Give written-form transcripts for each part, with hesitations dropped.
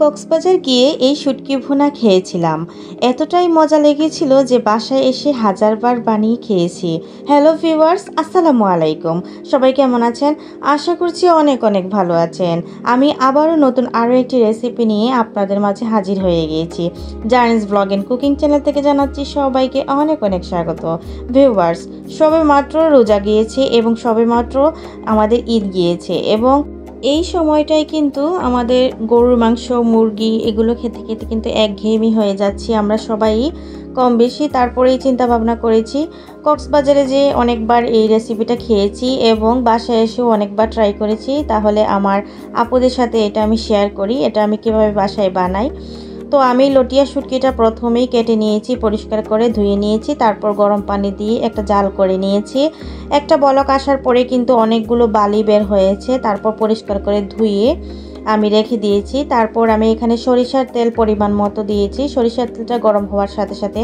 কক্সবাজার গিয়ে এই শুটকি ভুনা খেয়েছিলাম। এতটাই মজা লেগেছিল যে বাসায় এসে হাজারবার বানিয়ে খেয়েছি। হ্যালো ভিউয়ার্স, আসসালামু আলাইকুম। সবাই কেমন আছেন? আশা করছি অনেক অনেক ভালো আছেন। আমি আবারও নতুন আরও একটি রেসিপি নিয়ে আপনাদের মাঝে হাজির হয়ে গিয়েছি। Journeys blog and cooking channel থেকে জানাচ্ছি সবাইকে অনেক অনেক স্বাগত। ভিউয়ার্স, সবে মাত্র রোজা গিয়েছে এবং সবে মাত্র আমাদের ঈদ গিয়েছে এবং এই সময়টায় কিন্তু আমাদের গরুর মাংস, মুরগি এগুলো খেতে খেতে কিন্তু একঘেয়েমি হয়ে যাচ্ছি আমরা সবাই কম বেশি। তারপরেই চিন্তা ভাবনা করেছি কক্সবাজারে যে অনেকবার এই রেসিপিটা খেয়েছি এবং বাসায় এসেও অনেকবার ট্রাই করেছি, তাহলে আমার আপুদের সাথে এটা আমি শেয়ার করি, এটা আমি কিভাবে বাসায় বানাই। তো আমি লটিয়া শুটকিটা প্রথমেই কেটে নিয়েছি, পরিষ্কার করে ধুয়ে নিয়েছি, তারপর গরম পানি দিয়ে একটা জাল করে নিয়েছি। একটা বলক আসার পরে কিন্তু অনেকগুলো বালি বের হয়েছে, তারপর পরিষ্কার করে ধুয়ে আমি রেখে দিয়েছি। তারপর আমি এখানে সরিষার তেল পরিমাণ মতো দিয়েছি। সরিষার তেলটা গরম হওয়ার সাথে সাথে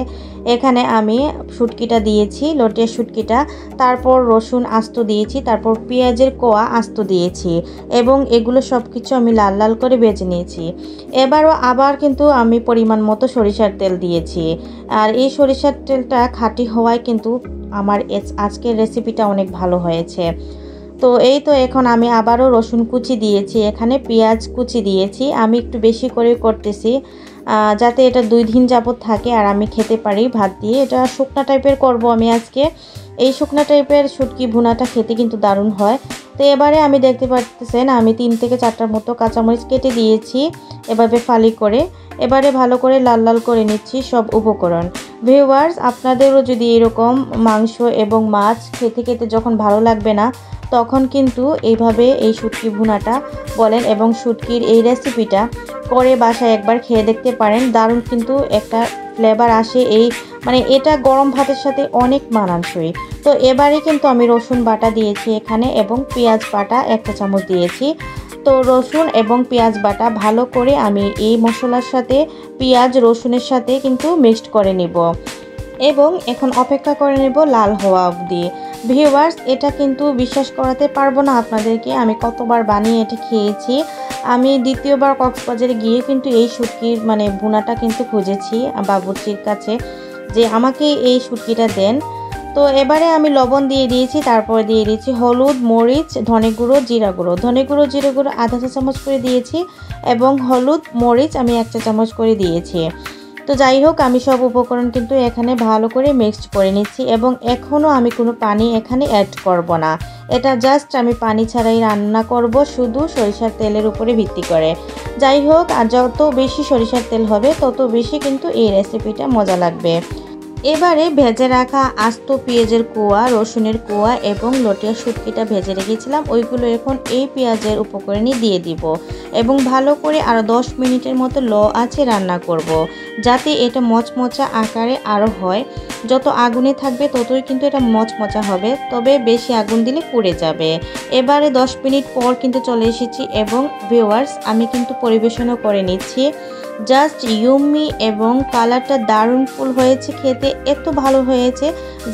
এখানে আমি শুটকিটা দিয়েছি, লটিয়া শুটকিটা। তারপর রসুন আস্ত দিয়েছি, তারপর পেঁয়াজের কোয়া আস্ত দিয়েছি এবং এগুলো সব কিছু আমি লাল লাল করে ভেজে নিয়েছি। এবারও আবার কিন্তু আমি পরিমাণ মতো সরিষার তেল দিয়েছি। আর এই সরিষার তেলটা খাঁটি হওয়ায় কিন্তু আমার আজকের রেসিপিটা অনেক ভালো হয়েছে। তো এই তো এখন আমি আবারও রসুন কুচি দিয়েছি, এখানে পেঁয়াজ কুচি দিয়েছি। আমি একটু বেশি করে করতেছি যাতে এটা 2 দিন যাবত থাকে আর আমি খেতে পারি ভাত দিয়ে। এটা শুকনা টাইপের করব আমি আজকে। এই শুকনা টাইপের শুটকি ভুনাটা খেতে কিন্তু দারুণ হয়। তো এবারে আমি দেখতে পাচ্ছেন আমি 3 থেকে 4টার মতো কাঁচামরিচ কেটে দিয়েছি এভাবে ফালি করে। এবারে ভালো করে লাল লাল করে নিচ্ছি সব উপকরণ। ভিউয়ার্স, আপনাদেরও যদি এরকম মাংস এবং মাছ খেতে খেতে যখন ভালো লাগবে না, তখন কিন্তু এইভাবে এই শুটকি ভুনাটা বলেন এবং শুটকির এই রেসিপিটা করে বাসায় একবার খেয়ে দেখতে পারেন। দারুণ কিন্তু একটা ফ্লেভার আসে, এই মানে এটা গরম ভাতের সাথে অনেক মানানসই। তো এবারে কিন্তু আমি রসুন বাটা দিয়েছি এখানে এবং পেঁয়াজ বাটা 1 চামচ দিয়েছি। তো রসুন এবং পেঁয়াজ বাটা ভালো করে আমি এই মশলার সাথে পেঁয়াজ রসুনের সাথে কিন্তু মিক্সড করে নিব এবং এখন অপেক্ষা করে নেব লাল হওয়া অবধি। ভিউয়ার্স, এটা কিন্তু বিশ্বাস করাতে পারবো না আপনাদেরকে, আমি কতবার বানিয়ে এটা খেয়েছি। আমি দ্বিতীয়বার কক্সবাজারে গিয়ে কিন্তু এই শুটকির মানে ভুনাটা কিন্তু খুঁজেছি বাবুর্চির কাছে যে আমাকে এই শুটকিটা দেন। তো এবারে আমি লবণ দিয়ে দিয়েছি, তারপর দিয়ে দিয়েছি হলুদ, মরিচ, ধনে গুঁড়ো, জিরা গুঁড়ো। ধনে গুঁড়ো, জিরা গুঁড়ো আধা চা চামচ করে দিয়েছি এবং হলুদ মরিচ আমি 1 চা চামচ করে দিয়েছি। তো যাই হোক, আমি সব উপকরণ কিন্তু এখানে ভালো করে মিক্সড করে নিচ্ছি এবং এখনও আমি কোনো পানি এখানে অ্যাড করব না। এটা জাস্ট আমি পানি ছাড়াই রান্না করব, শুধু সরিষার তেলের উপরে ভিত্তি করে। যাই হোক, আর যত বেশি সরিষার তেল হবে তত বেশি কিন্তু এই রেসিপিটা মজা লাগবে। এবারে ভেজে রাখা আস্ত পেঁয়াজের কোয়া, রসুনের কোয়া এবং লটিয়া শুটকিটা ভেজে রেখেছিলাম ওইগুলো এখন এই পেঁয়াজের উপকরণে দিয়ে দিব এবং ভালো করে আরও 10 মিনিটের মতো লো আঁচে রান্না করব, যাতে এটা মচমচা আকারে আরও হয়। যত আগুনে থাকবে ততই কিন্তু এটা মচমচা হবে, তবে বেশি আগুন দিলে পুড়ে যাবে। এবারে 10 মিনিট পর কিন্তু চলে এসেছি এবং ভিউয়ার্স, আমি কিন্তু পরিবেশনও করে নিচ্ছি। জাস্ট ইউম্মি এবং কালারটা দারুণ ফুল হয়েছে, খেতে এত ভালো হয়েছে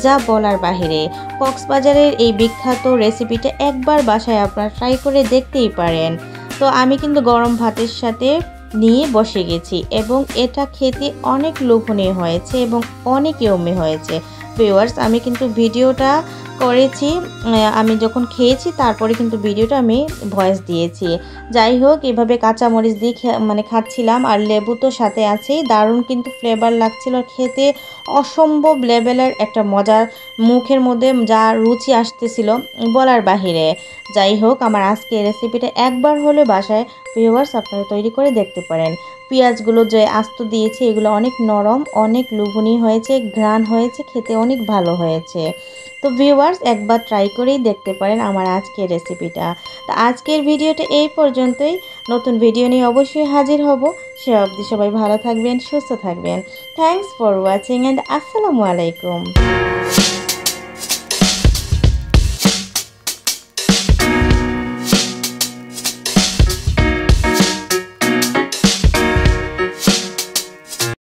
যা বলার বাহিরে। কক্সবাজারের এই বিখ্যাত রেসিপিটা একবার বাসায় আপনারা ট্রাই করে দেখতেই পারেন। তো আমি কিন্তু গরম ভাতের সাথে নিয়ে বসে গেছি এবং এটা খেতে অনেক লোভনীয় হয়েছে এবং অনেক ইউম্মি হয়েছে। ভিউয়ার্স, আমি কিন্তু ভিডিওটা করেছি আমি যখন খেয়েছি, তারপরে কিন্তু ভিডিওটা আমি ভয়েস দিয়েছি। যাই হোক, এভাবে কাঁচামরিচ দিয়ে মানে খাচ্ছিলাম আর লেবু তো সাথে আছেই, দারুণ কিন্তু ফ্লেভার লাগছিল খেতে, অসম্ভব লেভেলের একটা মজার, মুখের মধ্যে যা রুচি আসতেছিল বলার বাহিরে। যাই হোক, আমার আজকে রেসিপিটা একবার হলে বাসায় ভিউয়ার্স আপনারা তৈরি করে দেখতে পারেন। পেঁয়াজগুলো যে আস্ত দিয়েছি এগুলো অনেক নরম, অনেক লোভনীয় হয়েছে, ঘ্রাণ হয়েছে, খেতে অনেক ভালো হয়েছে। তো ভিউয়ার্স, একবার ট্রাই করেই দেখতে পারেন আমার আজকের রেসিপিটা। তো আজকের ভিডিওটা এই পর্যন্তই। নতুন ভিডিও নিয়ে অবশ্যই হাজির হব। সে অবধি সবাই ভালো থাকবেন, সুস্থ থাকবেন। থ্যাংকস ফর ওয়াচিং অ্যান্ড আসসালামু আলাইকুম।